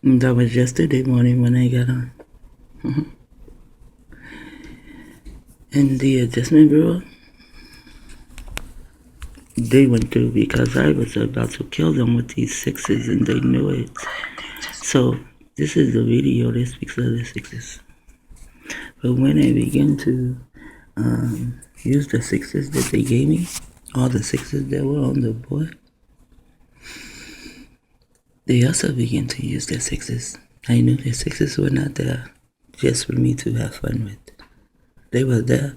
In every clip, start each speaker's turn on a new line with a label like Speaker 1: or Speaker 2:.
Speaker 1: That was yesterday morning when I got on. And the adjustment bureau, they went through because I was about to kill them with these sixes and they knew it. So this is the video that speaks of the sixes. But when I began to use the sixes that they gave me, all the sixes that were on the board, they also began to use their sixes. I knew their sixes were not there just for me to have fun with. They were there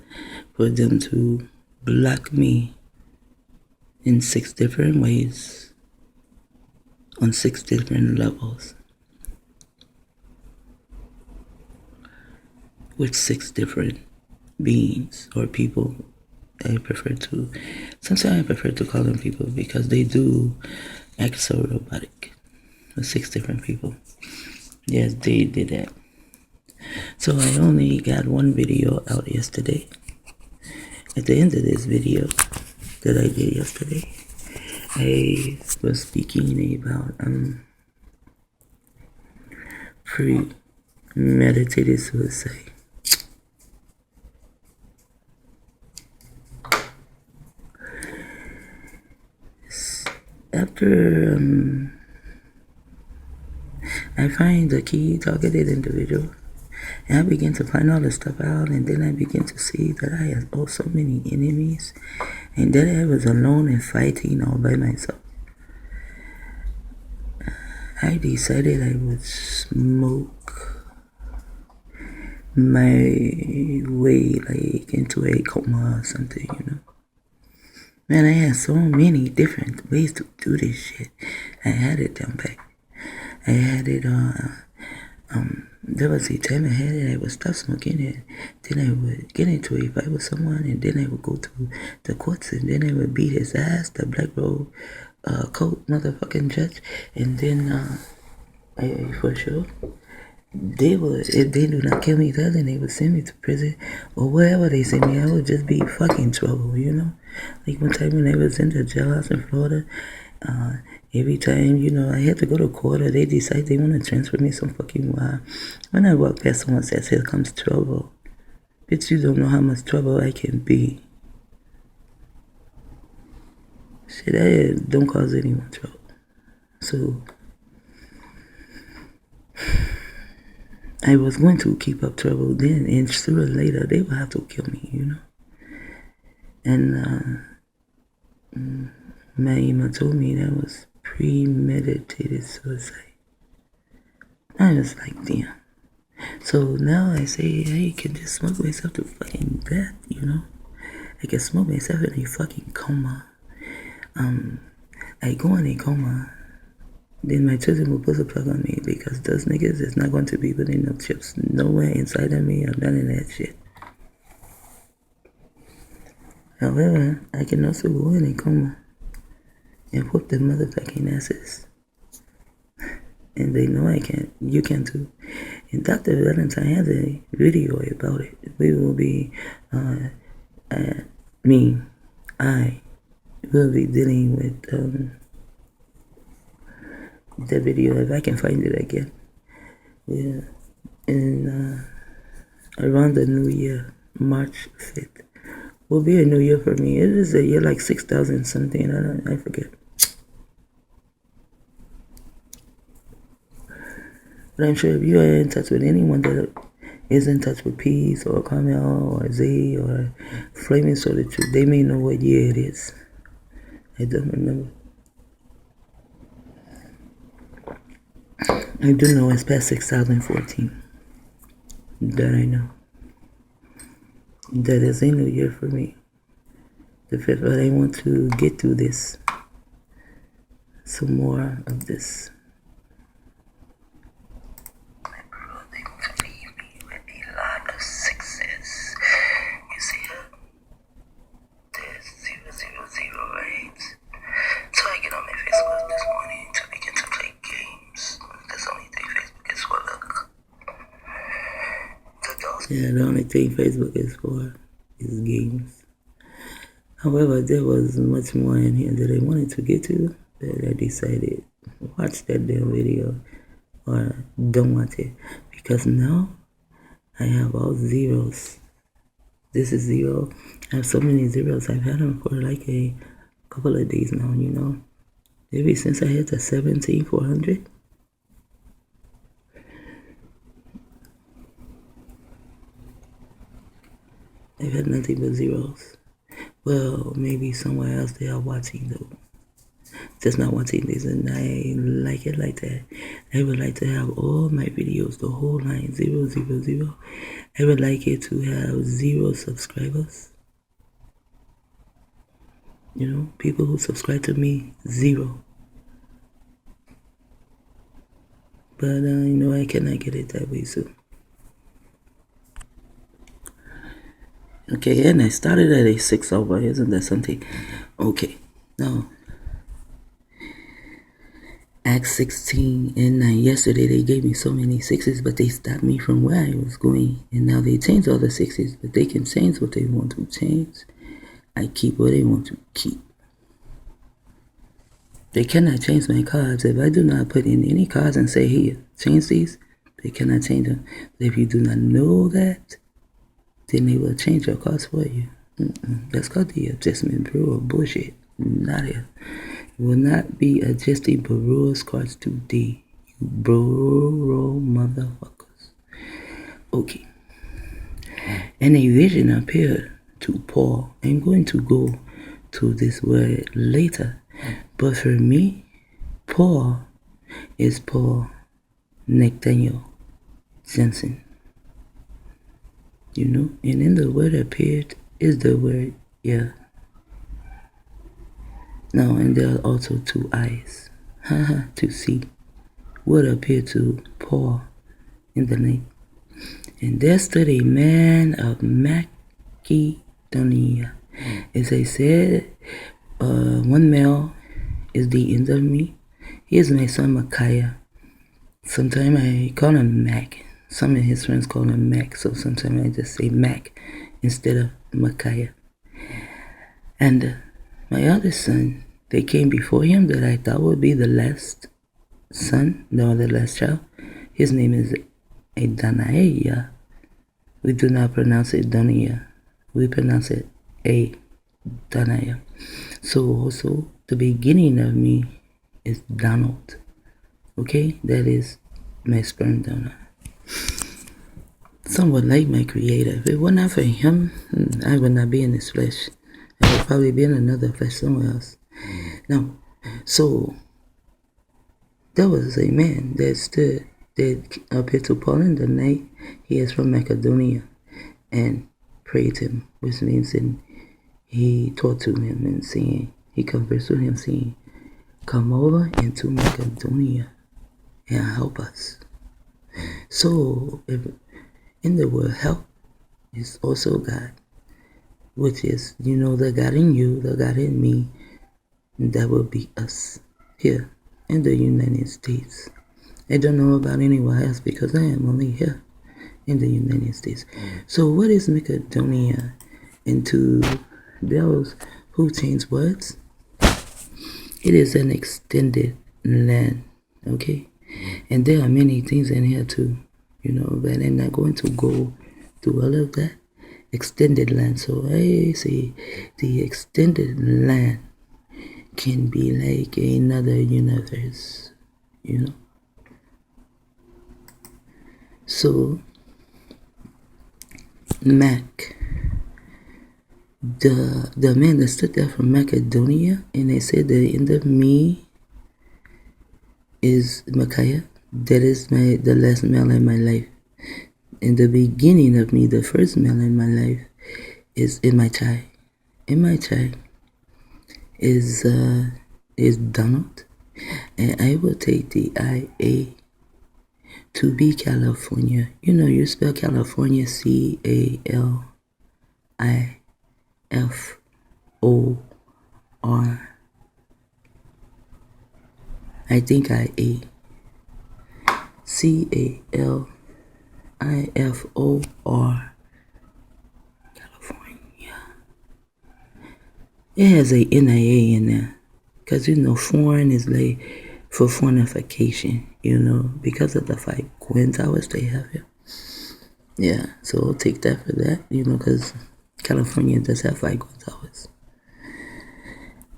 Speaker 1: for them to block me in 6 different ways, on 6 different levels, with 6 different beings or people. Sometimes I prefer to call them people because they do act so robotic. 6 different people. Yes, they did that. So I only got one video out yesterday. At the end of this video that I did yesterday, I was speaking about premeditated suicide. After I find the key targeted individual, and I begin to find all this stuff out, and then I begin to see that I have so many enemies, and that I was alone and fighting all by myself. I decided I would smoke my way like into a coma or something, you know. Man, I had so many different ways to do this shit. I had it down back. I had it there was a time I had it, I would stop smoking it, then I would get into a fight with someone, and then I would go to the courts, and then I would beat his ass, the black robe coat motherfucking judge, and then I for sure they would, if they do not kill me there, then they would send me to prison or wherever they send me. I would just be fucking trouble, you know. Like one time when I was in the jailhouse in Florida, every time, you know, I had to go to court or they decide they want to transfer me some fucking while. When I walk past someone says, here comes trouble. Bitch, you don't know how much trouble I can be. Shit, I don't cause anyone trouble. So I was going to keep up trouble then, and sooner or later they would have to kill me, you know. And my ema told me that was premeditated suicide. I was like, damn. So now I say I can just smoke myself to fucking death, you know. I can smoke myself in a fucking coma. I go in a coma. Then my children will put a plug on me because those niggas is not going to be putting no chips nowhere inside of me or none of that shit. However, I can also go in a coma and whoop the motherfucking asses. And they know I can't. You can too. And Dr. Valentine has a video about it. We will be, I will be dealing with the video if I can find it again. Yeah. And around the new year, March 5th, will be a new year for me. It is a year like 6,000 something. I forget. But I'm sure if you are in touch with anyone that is in touch with Peace or Carmel or Z or Flaming Solitude, they may know what year it is. I don't remember. I do know it's past 6,014. That I know. That is a new year for me. The 5th, but I want to get through this. Some more of this. They want to leave me with a lot of sixes. You see her? There's 000, So I get on my Facebook this morning to begin to play games. That's the only thing Facebook is for, look. Yeah, the only thing Facebook is for is games. However, there was much more in here that I wanted to get to that I decided watch that damn video or don't want it, because now I have all zeros. This is 0. I have so many zeros. I've had them for like a couple of days now, you know. Maybe since I hit the 17,400. I've had nothing but zeros. Well, maybe somewhere else they are watching though. Just not watching this, and I like it like that. I would like to have all my videos, the whole line, 0, 0, 0. I would like it to have 0 subscribers. You know, people who subscribe to me, 0. But, you know, I cannot get it that way soon. Okay, and I started at a 6 over, isn't that something? Okay, now, Acts 16 and 9. Yesterday they gave me so many 6s, but they stopped me from where I was going. And now they changed all the 6s, but they can change what they want to change. I keep what they want to keep. They cannot change my cards. If I do not put in any cards and say, here, change these, they cannot change them. But if you do not know that, then they will change your cards for you. That's called the adjustment bureau bullshit. Not here. You will not be adjusting bureau's cards today. You bureau motherfuckers. Okay. And a vision appeared to Paul. I'm going to go to this word later. But for me, Paul is Paul Nathaniel Jensen. You know, and in the word appeared is the word, yeah. Now, and there are also 2 eyes, to see what appeared to Paul in the night. And there stood a man of Macedonia. As I said, one male is the end of me. He is my son Micaiah. Sometimes I call him Mac. Some of his friends call him Mac, so sometimes I just say Mac instead of Micaiah. And my other son, they came before him that I thought would be the last son, no, the last child. His name is DiaNA. We do not pronounce it DiaNA. We pronounce it DiaNA. So also, the beginning of me is Donald. Okay? That is my sperm donor. Somewhat like my creator. If it were not for him, I would not be in this flesh. I would probably be in another flesh somewhere else. Now, so there was a man that stood that appeared to Paul in the night. He is from Macedonia, and prayed him, which means and he taught to him and saying, he conversed with him saying, come over into Macedonia and help us. So if in the word help is also God, which is, you know, the God in you, the God in me, and that will be us here in the United States. I don't know about anywhere else because I am only here in the United States. So what is Macedonia? And to those who change words, it is an extended land, okay? And there are many things in here too, you know, but I'm not going to go through all of that. Extended land. So I say the extended land can be like another universe, you know. So Mac, the man that stood there from Macedonia, and they said the end of me is Micaiah. That is the last male in my life. And the beginning of me, the first male in my life, is in my child. In my child is Donald, and I will take the IA to be California. You know, you spell California CALIFOR. I think IA CALIFOR. California. It has a NIA in there, because you know foreign is like for fornication. because of the 5 Gwyn Towers they have here. Yeah, so I'll take that for that, because California does have 5 Gwyn Towers.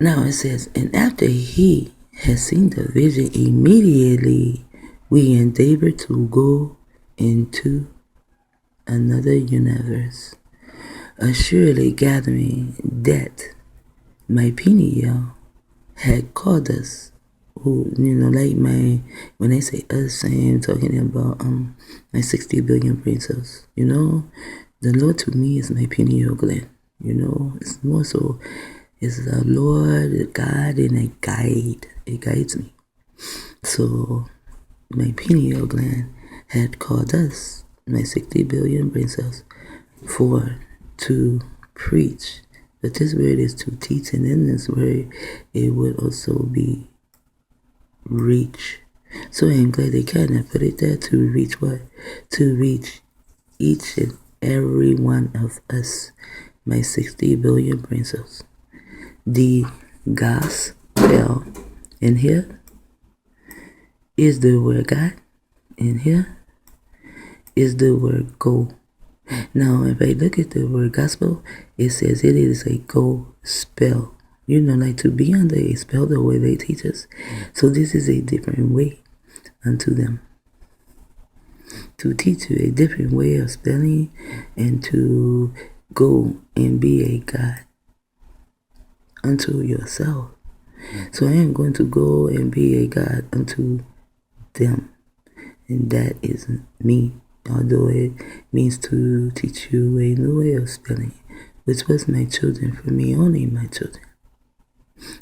Speaker 1: Now it says, and after he had seen the vision, immediately we endeavored to go into another universe, assuredly gathering that my pineal had called us, like when I say us, I am talking about my 60 billion brain cells. The Lord to me is my pineal gland. It's more so, it's a Lord, a God, and a guide. It guides me. So my pineal gland had called us, my 60 billion brain cells, to preach. But this word is to teach, and in this word, it would also be reach. So I'm glad they kind of put it there, to reach what? To reach each and every one of us, my 60 billion brain cells. The gospel in here is the word God. In here is the word go. Now, if I look at the word gospel, it says it is a go spell. Like to be under a spell the way they teach us. So this is a different way unto them. To teach you a different way of spelling and to go and be a God unto yourself. So I am going to go and be a God unto them. And that isn't me. Although it means to teach you a new way of spelling, which was my children, for me, only my children.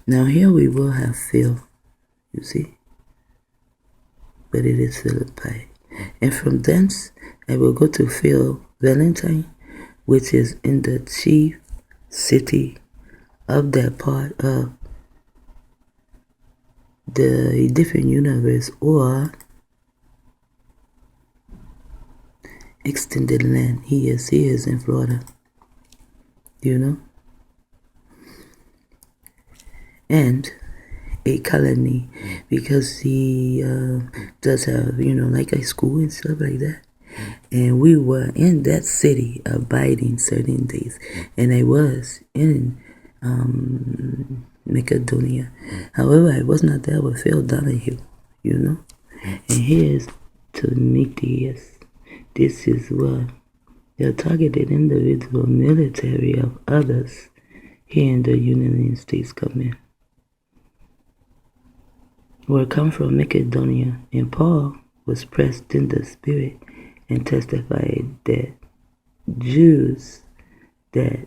Speaker 1: Now here we will have Phil, you see, but it is Philippi. And from thence I will go to Phil Valentine, which is in the chief city of that part of the different universe, or extended land. He is in Florida, and a colony, because he does have, like a school and stuff like that. And we were in that city abiding certain days, and I was in Macedonia. However, I was not there with Phil Donahue, and here's Timotheus. This is what the targeted individual military of others here in the United States come in. Were come from Macedonia, and Paul was pressed in the spirit and testified to the Jews that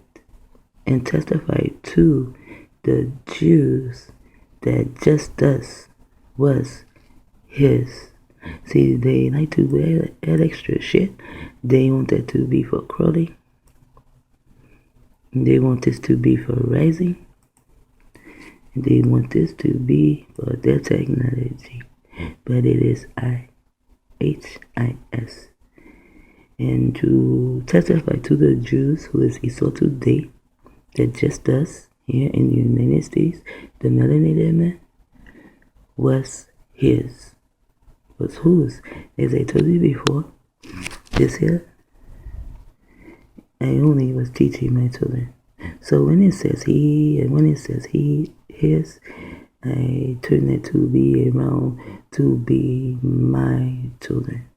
Speaker 1: justice was his. See, they like to add extra shit. They want that to be for crawling. They want this to be for rising. They want this to be for their technology. But it is IHIS. And to testify to the Jews, who is Isotu Day, that just us here in the United States, the melanated man, was his. Was whose? As I told you before, this here, I only was teaching my children. So when it says he, and when it says his, I turn it to be around to be my children.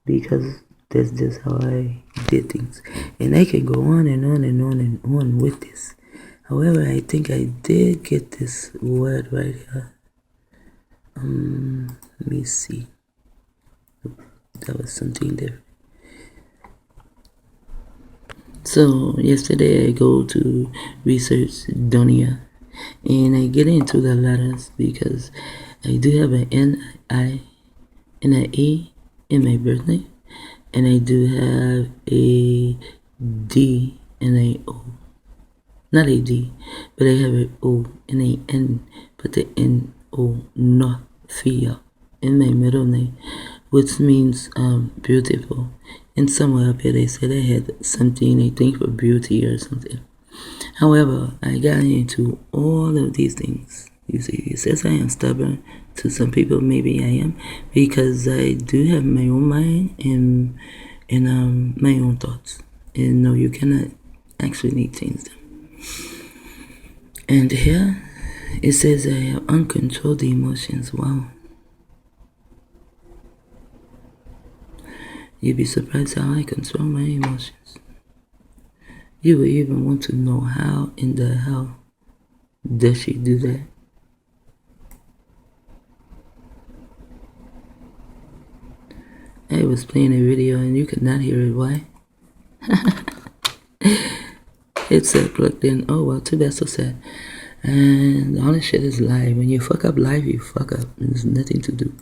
Speaker 1: Because that's just how I did things. And I can go on and on and on and on with this. However, I think I did get this word right here. Let me see. That was something different. So yesterday I go to research DiaNA, and I get into the letters because I do have an N-I and an E in my birthday, and I do have a D and a O. Not a D, but I have an O and a N, but the N-O, not Fia, in my middle name, which means beautiful. And somewhere up here they said I had something, I think, for beauty or something. However, I got into all of these things. You see, it says I am stubborn, To some people, maybe I am, because I do have my own mind and my own thoughts. And no, you cannot actually change them. And here it says I have uncontrolled emotions. Wow. You'd be surprised how I control my emotions. You would even want to know how in the hell does she do that? I was playing a video and you could not hear it. Why? Headset plugged in. Oh well, too bad, so sad. And all this shit is live. When you fuck up live, you fuck up. There's nothing to do.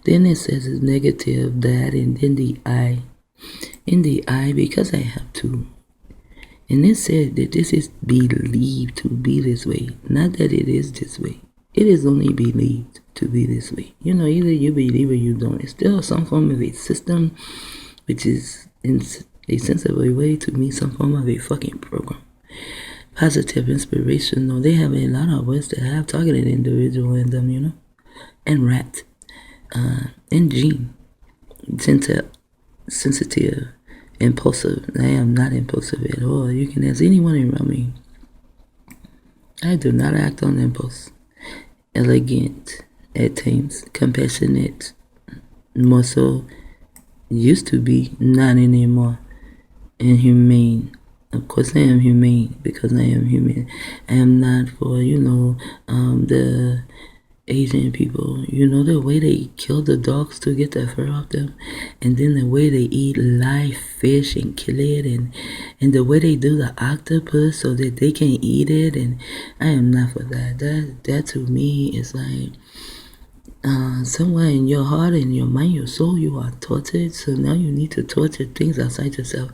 Speaker 1: Then it says it's negative, that, and then the I. In the I, because I have to. And it said that this is believed to be this way. Not that it is this way. It is only believed to be this way. You know, either you believe or you don't. It's still some form of a system, which is in a sense of a way to me some form of a fucking program. Positive inspiration. No, they have a lot of words that have targeted individual in them, you know. And rat. And gene. Sensitive. Impulsive. I am not impulsive at all. You can ask anyone around me. I do not act on impulse. Elegant at times, compassionate, more so, used to be, not anymore, and humane. Of course I am humane because I am human. I am not for, you know, the Asian people, you know, the way they kill the dogs to get the fur off them, and then the way they eat live fish and kill it, and the way they do the octopus so that they can eat it, and I am not for that. That to me is like somewhere in your heart, in your mind, your soul, you are tortured, so now you need to torture things outside yourself.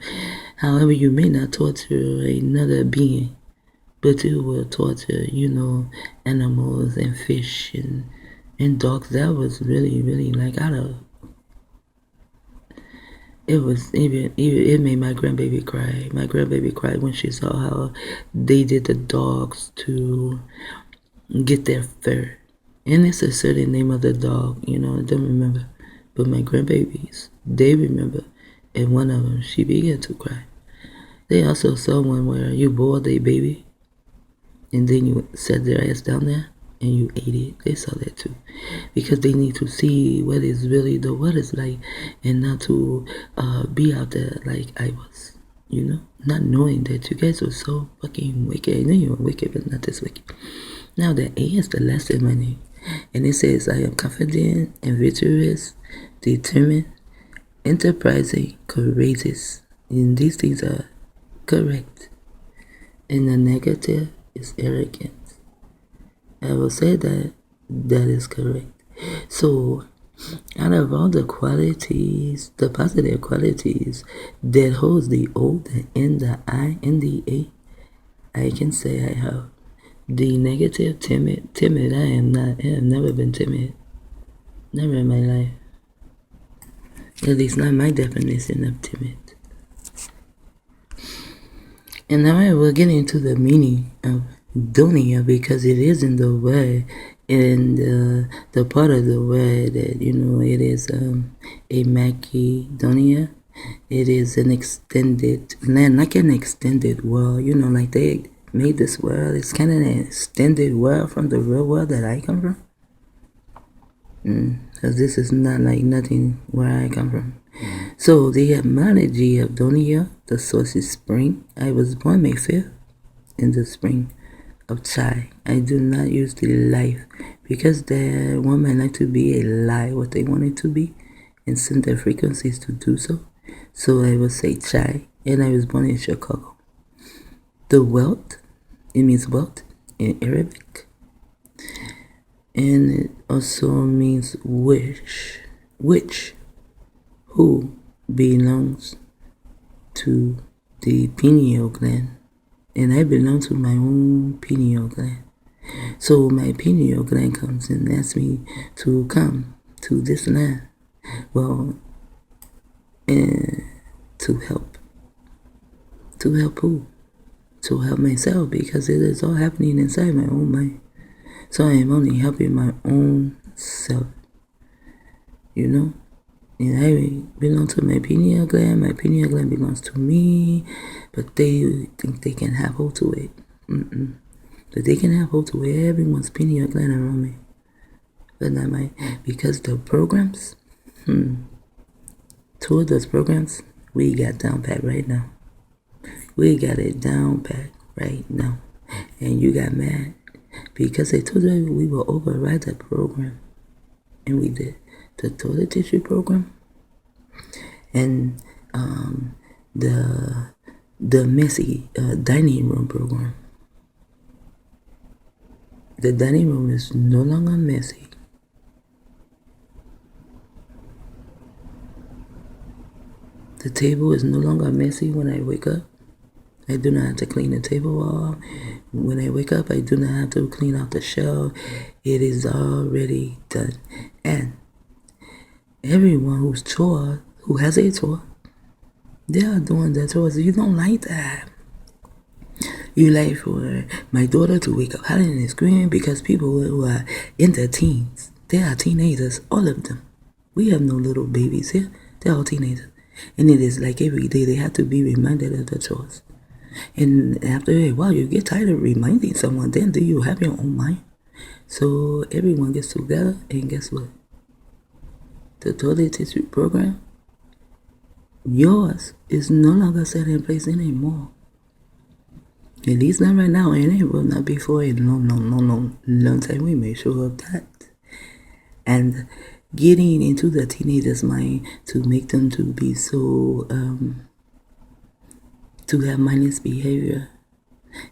Speaker 1: However, you may not torture another being, but you will torture, you know, animals and fish and dogs. That was really, really like out of. It was even it made my grandbaby cry. My grandbaby cried when she saw how they did the dogs to get their fur. And it's a certain name of the dog, you know, I don't remember. But my grandbabies, they remember. And one of them, she began to cry. They also saw one where you boiled a baby and then you set their ass down there and you ate it. They saw that too, because they need to see what is really the what is like, and not to be out there like I was, you know, not knowing that you guys were so fucking wicked. I know you were wicked, but not this wicked. Now the A is the last in my name, and it says I am confident and virtuous, determined, enterprising, courageous, and these things are correct. And the negative is arrogant. I will say that is correct. So, out of all the qualities, the positive qualities that holds the O, the N, the I, and the A, I can say I have. The negative, timid, I am not. I have never been timid. Never in my life. At least not my definition of timid. And now I will get into the meaning of dunya, because it is in the word, and the part of the word that, you know, it is a Macedonia. It is an extended, like an extended world, you know, like they made this world. It's kind of an extended world from the real world that I come from. Because this is not like nothing where I come from. So the etymology of Donia, the source is spring. I was born May 5th in the spring of Chai. I do not use the life, because the one might like to be a lie what they want it to be and send their frequencies to do so. So I will say Chai, and I was born in Chicago. The wealth, it means wealth in Arabic. And it also means which who belongs to the pineal gland. And I belong to my own pineal gland. So my pineal gland comes and asks me to come to this land. Well, and to help. To help who? To help myself, because it is all happening inside my own mind. So I am only helping my own myself, you know. And I belong to my pineal gland. My pineal gland belongs to me, but they think they can have hold to it. But they can have hold to everyone's pineal gland around me, but not mine, because the programs, two of those programs, we got down pat right now. We got it down pat right now. And you got mad because they told you we will override that program. And we did. The toilet tissue program and the messy dining room program. The dining room is no longer messy. The table is no longer messy when I wake up. I do not have to clean the table off. When I wake up, I do not have to clean out the shelf. It is already done. And everyone who has a chore, they are doing their chores. You don't like that. You like for my daughter to wake up hollering and screaming because people who are in their teens, they are teenagers, all of them. We have no little babies here. They're all teenagers. And it is like every day they have to be reminded of the chores. And after a while, you get tired of reminding someone. Then do you have your own mind? So everyone gets together, and guess what? The toilet tissue program, yours is no longer set in place anymore. At least not right now, and it will not be for a long time. We make sure of that. And getting into the teenager's mind to make them to be so to have mindless behavior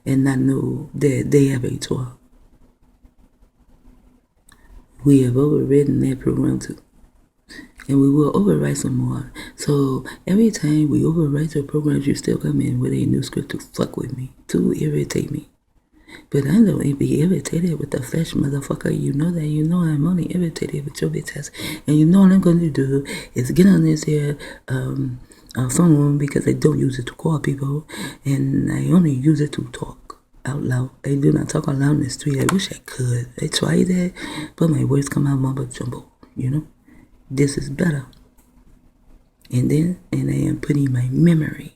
Speaker 1: and not know that they have a chore. We have overridden that program too. And we will overwrite some more. So every time we overwrite your programs, you still come in with a new script to fuck with me, to irritate me. But I don't be irritated with the flesh, motherfucker. You know that. You know I'm only irritated with your bitch ass. And you know what I'm going to do is get on this here phone because I don't use it to call people. And I only use it to talk out loud. I do not talk out loud in the street. I wish I could. I tried that, but my words come out mumbo jumbo, you know. This is better. And I am putting my memory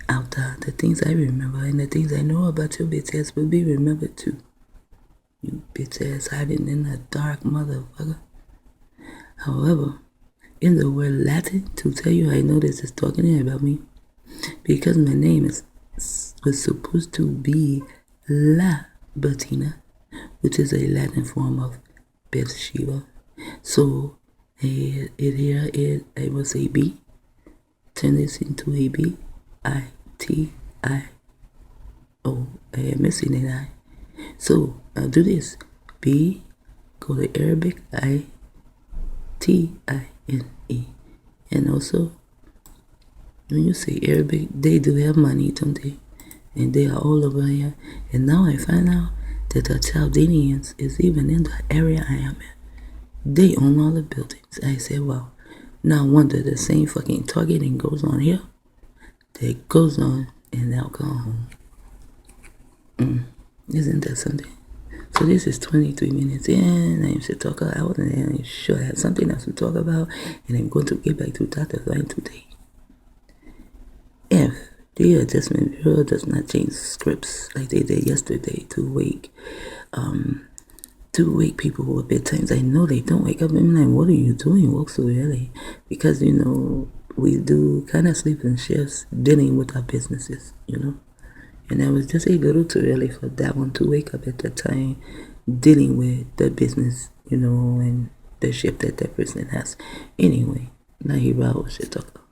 Speaker 1: out there. The things I remember and the things I know about your bitch ass will be remembered too. You bitch ass hiding in a dark motherfucker. However, in the word Latin, to tell you I know this is talking about me, because my name was supposed to be La Bettina, which is a Latin form of Bathsheba. So I will say B, turn this into a B, I-T-I-O. I am missing an I. So I'll do this. B, go to Arabic, I-T-I-N-E. And also, when you say Arabic, they do have money, don't they? And they are all over here. And now I find out that the Chaldeans is even in the area I am in. They own all the buildings. I said, wow. No wonder the same fucking targeting goes on here that goes on in alcohol. Isn't that something? So this is 23 minutes in. I am to talk out, and I'm sure I have something else to talk about, and I'm going to get back to Dr. Line today. If the Adjustment Bureau does not change scripts like they did yesterday to wake people with bedtimes, I know they don't wake up and be like, what are you doing? Woke so early? Because, you know, we do kind of sleeping shifts dealing with our businesses, you know. And I was just a little too early for that one to wake up at the time dealing with the business, you know, and the shift that person has. Anyway, now he was shit talk.